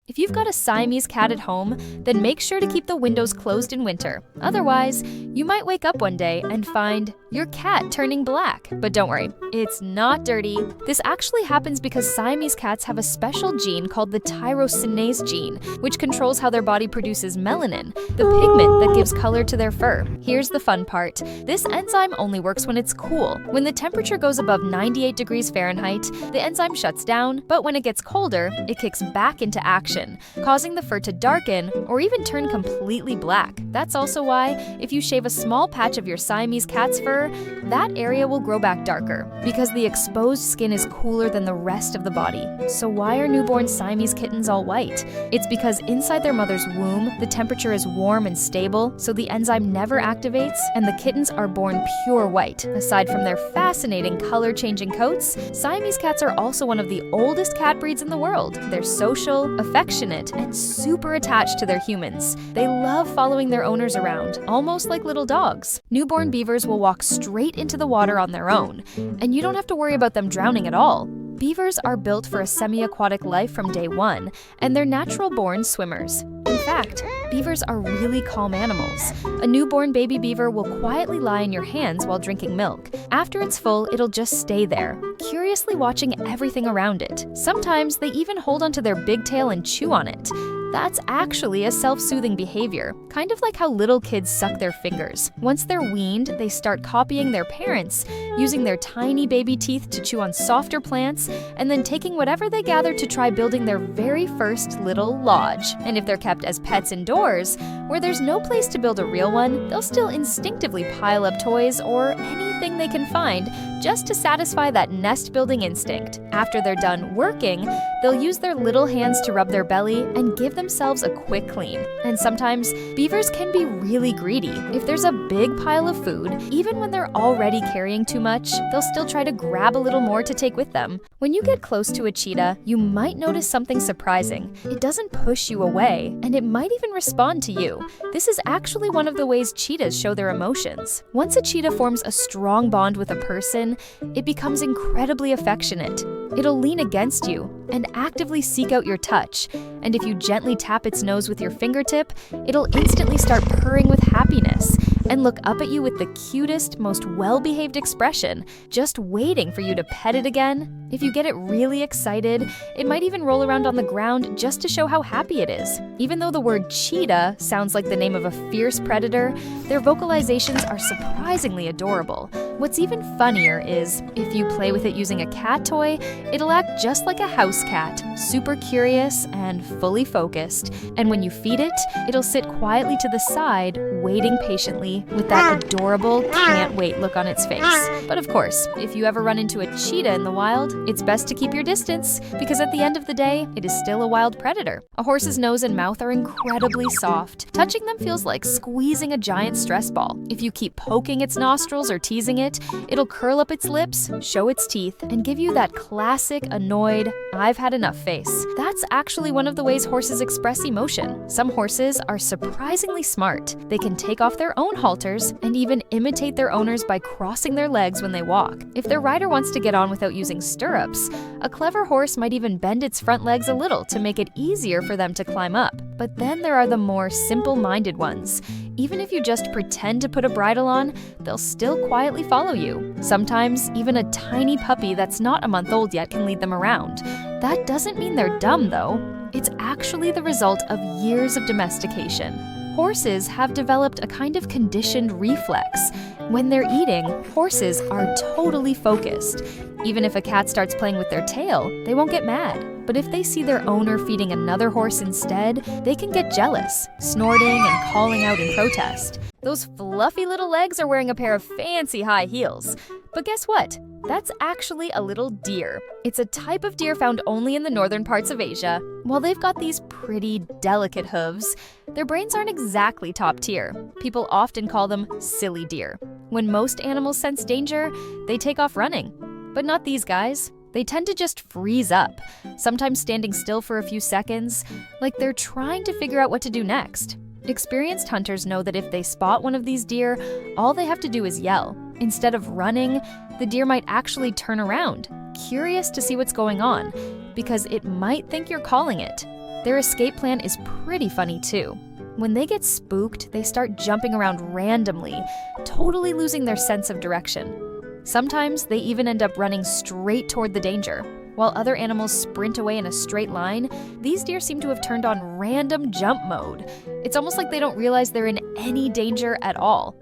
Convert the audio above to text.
If you've got a Siamese cat at home, then make sure to keep the windows closed in winter. Otherwise, you might wake up one day and find your cat turning black. But don't worry, it's not dirty. This actually happens because Siamese cats have a special gene called the tyrosinase gene, which controls how their body produces melanin, the pigment that gives color to their fur. Here's the fun part. This enzyme only works when it's cool. When the temperature goes above 98 degrees Fahrenheit, the enzyme shuts down, but when it gets colder, it kicks back into action, causing the fur to darken or even turn completely black. That's also why, if you shave a small patch of your Siamese cat's fur, that area will grow back darker, because the exposed skin is cooler than the rest of the body. So why are newborn Siamese kittens all white? It's because inside their mother's womb, the temperature is warm and stable, so the enzyme never activates, and the kittens are born pure white. Aside from their fascinating color-changing coats, Siamese cats are also one of the oldest cat breeds in the world. They're social, affectionate, and super attached to their humans. They love following their owners around, almost like little dogs. Newborn beavers will walk straight into the water on their own, and you don't have to worry about them drowning at all. Beavers are built for a semi-aquatic life from day one, and they're natural-born swimmers. In fact, beavers are really calm animals. A newborn baby beaver will quietly lie in your hands while drinking milk. After it's full, it'll just stay there, curiously watching everything around it. Sometimes they even hold onto their big tail and chew on it. That's actually a self-soothing behavior, kind of like how little kids suck their fingers. Once they're weaned, they start copying their parents, using their tiny baby teeth to chew on softer plants, and then taking whatever they gather to try building their very first little lodge. And if they're kept as pets indoors, where there's no place to build a real one, they'll still instinctively pile up toys or anything they can find just to satisfy that nest-building instinct. After they're done working, they'll use their little hands to rub their belly and give themselves a quick clean. And sometimes, beavers can be really greedy. If there's a big pile of food, even when they're already carrying too much, they'll still try to grab a little more to take with them. When you get close to a cheetah, you might notice something surprising. It doesn't push you away, and it might even respond to you. This is actually one of the ways cheetahs show their emotions. Once a cheetah forms a strong bond with a person, it becomes incredibly affectionate. It'll lean against you and actively seek out your touch, and if you gently tap its nose with your fingertip, it'll instantly start purring with happiness and look up at you with the cutest, most well-behaved expression, just waiting for you to pet it again. If you get it really excited, it might even roll around on the ground just to show how happy it is. Even though the word cheetah sounds like the name of a fierce predator, their vocalizations are surprisingly adorable. What's even funnier is, if you play with it using a cat toy, it'll act just like a house cat, super curious and fully focused. And when you feed it, it'll sit quietly to the side, waiting patiently with that adorable can't wait look on its face. But of course, if you ever run into a cheetah in the wild, it's best to keep your distance, because at the end of the day, it is still a wild predator. A horse's nose and mouth are incredibly soft. Touching them feels like squeezing a giant stress ball. If you keep poking its nostrils or teasing it, it'll curl up its lips, show its teeth, and give you that classic, annoyed, "I've had enough" face. That's actually one of the ways horses express emotion. Some horses are surprisingly smart. They can take off their own halters and even imitate their owners by crossing their legs when they walk. If their rider wants to get on without using stirrups, a clever horse might even bend its front legs a little to make it easier for them to climb up. But then there are the more simple-minded ones. Even if you just pretend to put a bridle on, they'll still quietly follow you. Sometimes, even a tiny puppy that's not a month old yet can lead them around. That doesn't mean they're dumb, though. It's actually the result of years of domestication. Horses have developed a kind of conditioned reflex. When they're eating, horses are totally focused. Even if a cat starts playing with their tail, they won't get mad. But if they see their owner feeding another horse instead, they can get jealous, snorting and calling out in protest. Those fluffy little legs are wearing a pair of fancy high heels. But guess what? That's actually a little deer. It's a type of deer found only in the northern parts of Asia. While they've got these pretty delicate hooves, their brains aren't exactly top tier. People often call them silly deer. When most animals sense danger, they take off running. But not these guys. They tend to just freeze up, sometimes standing still for a few seconds, like they're trying to figure out what to do next. Experienced hunters know that if they spot one of these deer, all they have to do is yell. Instead of running, the deer might actually turn around, curious to see what's going on, because it might think you're calling it. Their escape plan is pretty funny too. When they get spooked, they start jumping around randomly, totally losing their sense of direction. Sometimes they even end up running straight toward the danger. While other animals sprint away in a straight line, these deer seem to have turned on random jump mode. It's almost like they don't realize they're in any danger at all.